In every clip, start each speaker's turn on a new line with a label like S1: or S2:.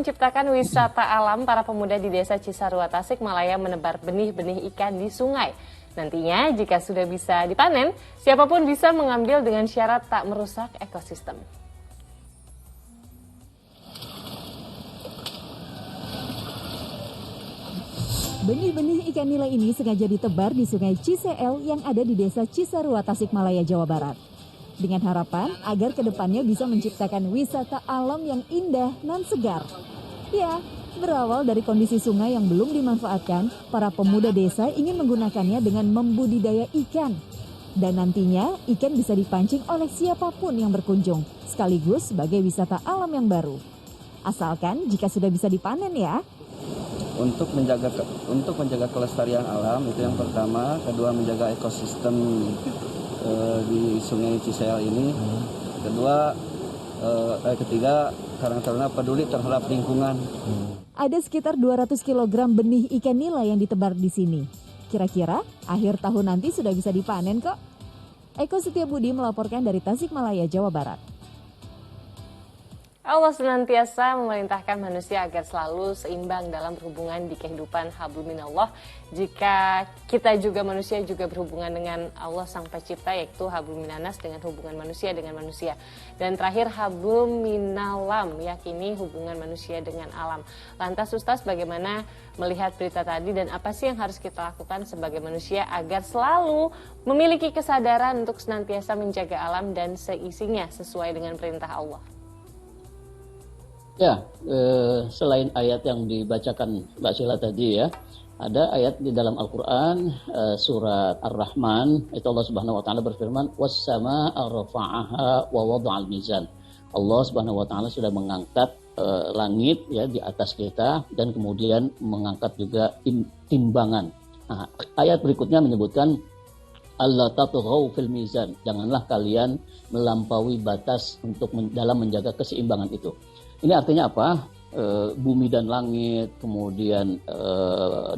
S1: menciptakan wisata alam, para pemuda di Desa Cisarua, Tasikmalaya menebar benih-benih ikan di sungai. Nantinya jika sudah bisa dipanen, siapapun bisa mengambil dengan syarat tak merusak ekosistem.
S2: Benih-benih ikan nila ini sengaja ditebar di Sungai Ciseel yang ada di Desa Cisarua, Tasikmalaya, Jawa Barat. Dengan harapan agar kedepannya bisa menciptakan wisata alam yang indah dan segar. Ya, berawal dari kondisi sungai yang belum dimanfaatkan, para pemuda desa ingin menggunakannya dengan membudidaya ikan. Dan nantinya ikan bisa dipancing oleh siapapun yang berkunjung, sekaligus sebagai wisata alam yang baru. Asalkan jika sudah bisa dipanen ya.
S3: Untuk menjaga kelestarian alam itu yang pertama, kedua menjaga ekosistem di Sungai Ciseel ini, ketiga Karang Taruna peduli terhadap lingkungan.
S2: Ada sekitar 200 kg benih ikan nila yang ditebar di sini. Kira-kira akhir tahun nanti sudah bisa dipanen kok. Eko Setiabudi melaporkan dari Tasikmalaya, Jawa Barat.
S1: Allah senantiasa memerintahkan manusia agar selalu seimbang dalam berhubungan di kehidupan hablum minallah. Jika kita juga manusia juga berhubungan dengan Allah Sang Pencipta, yaitu hablum minanas dengan hubungan manusia dengan manusia. Dan terakhir hablum minalam, yakini hubungan manusia dengan alam. Lantas Ustaz, bagaimana melihat berita tadi dan apa sih yang harus kita lakukan sebagai manusia agar selalu memiliki kesadaran untuk senantiasa menjaga alam dan seisinya sesuai dengan perintah Allah?
S4: Ya, selain ayat yang dibacakan Mbak Sheila tadi ya, ada ayat di dalam Al-Quran, surat Ar-Rahman, itu Allah Subhanahu Wa Taala berfirman, "Was-samaa'a rafa'aha wa wada'al mizan." Allah Subhanahu Wa Taala sudah mengangkat langit ya di atas kita dan kemudian mengangkat juga timbangan. Nah, ayat berikutnya menyebutkan, "Allah tatghaw fil mizan." Janganlah kalian melampaui batas untuk dalam menjaga keseimbangan itu. Ini artinya apa? Bumi dan langit, kemudian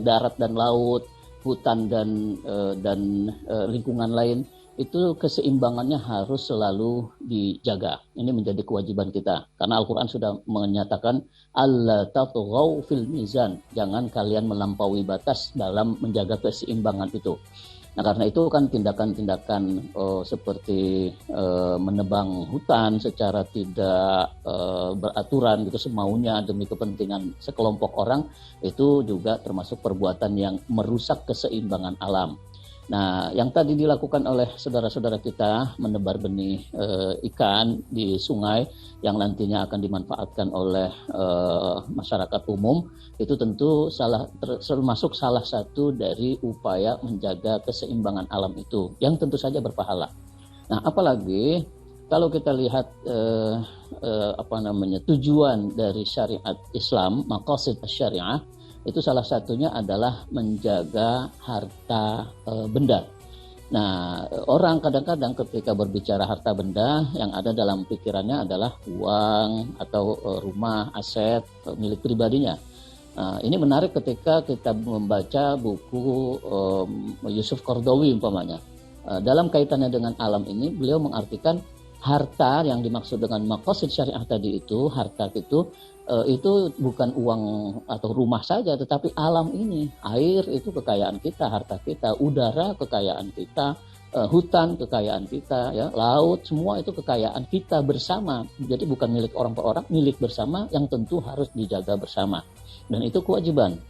S4: darat dan laut, hutan dan lingkungan lain, itu keseimbangannya harus selalu dijaga. Ini menjadi kewajiban kita. Karena Al-Quran sudah menyatakan, "Alla tatghaw fil mizan." Jangan kalian melampaui batas dalam menjaga keseimbangan itu. Nah, karena itu kan tindakan-tindakan seperti menebang hutan secara tidak beraturan gitu semaunya demi kepentingan sekelompok orang, itu juga termasuk perbuatan yang merusak keseimbangan alam. Nah, yang tadi dilakukan oleh saudara-saudara kita menebar benih ikan di sungai yang nantinya akan dimanfaatkan oleh masyarakat umum, itu tentu termasuk salah satu dari upaya menjaga keseimbangan alam itu yang tentu saja berpahala. Nah, apalagi kalau kita lihat tujuan dari syariat Islam, maqasid syariah, itu salah satunya adalah menjaga harta benda. Nah, orang kadang-kadang ketika berbicara harta benda, yang ada dalam pikirannya adalah uang atau rumah, aset, milik pribadinya. Nah, ini menarik ketika kita membaca buku Yusuf Qaradawi umpamanya. Dalam kaitannya dengan alam ini, beliau mengartikan harta yang dimaksud dengan maqasid syariah tadi itu, harta itu bukan uang atau rumah saja, tetapi alam ini. Air itu kekayaan kita, harta kita, udara kekayaan kita, hutan kekayaan kita, ya, laut, semua itu kekayaan kita bersama. Jadi bukan milik orang per orang, milik bersama yang tentu harus dijaga bersama. Dan itu kewajiban.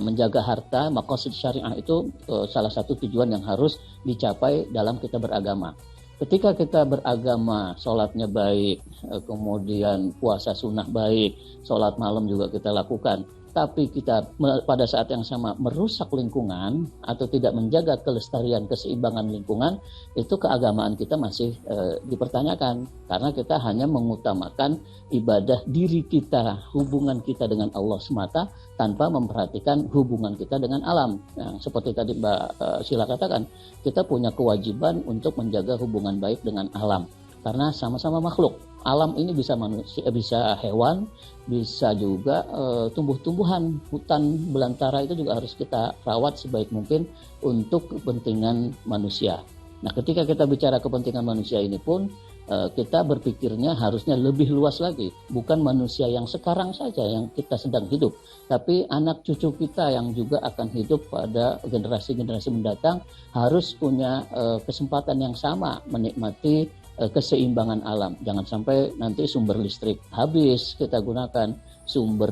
S4: Menjaga harta, maqasid syariah itu salah satu tujuan yang harus dicapai dalam kita beragama. Ketika kita beragama, sholatnya baik, kemudian puasa sunnah baik, sholat malam juga kita lakukan, tapi kita pada saat yang sama merusak lingkungan atau tidak menjaga kelestarian keseimbangan lingkungan, itu keagamaan kita masih dipertanyakan. Karena kita hanya mengutamakan ibadah diri kita, hubungan kita dengan Allah semata, tanpa memperhatikan hubungan kita dengan alam. Nah, seperti tadi Mbak Sheila katakan, kita punya kewajiban untuk menjaga hubungan baik dengan alam. Karena sama-sama makhluk. Alam ini bisa manusia, bisa hewan, bisa juga tumbuh-tumbuhan. Hutan belantara itu juga harus kita rawat sebaik mungkin untuk kepentingan manusia. Nah, ketika kita bicara kepentingan manusia ini pun, kita berpikirnya harusnya lebih luas lagi. Bukan manusia yang sekarang saja yang kita sedang hidup, tapi anak cucu kita yang juga akan hidup pada generasi-generasi mendatang harus punya kesempatan yang sama menikmati keseimbangan alam. Jangan sampai nanti sumber listrik habis kita gunakan, sumber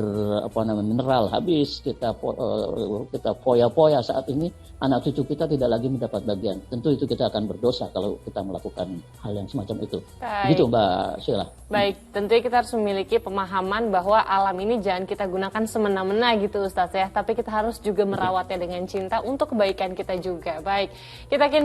S4: mineral habis kita foya-foya saat ini, anak cucu kita tidak lagi mendapat bagian. Tentu itu kita akan berdosa kalau kita melakukan hal yang semacam itu.
S1: Baik.
S4: Gitu Mbak Sheila.
S1: Baik, tentunya kita harus memiliki pemahaman bahwa alam ini jangan kita gunakan semena-mena gitu Ustadz ya, tapi kita harus juga merawatnya dengan cinta untuk kebaikan kita juga. Baik, kita ke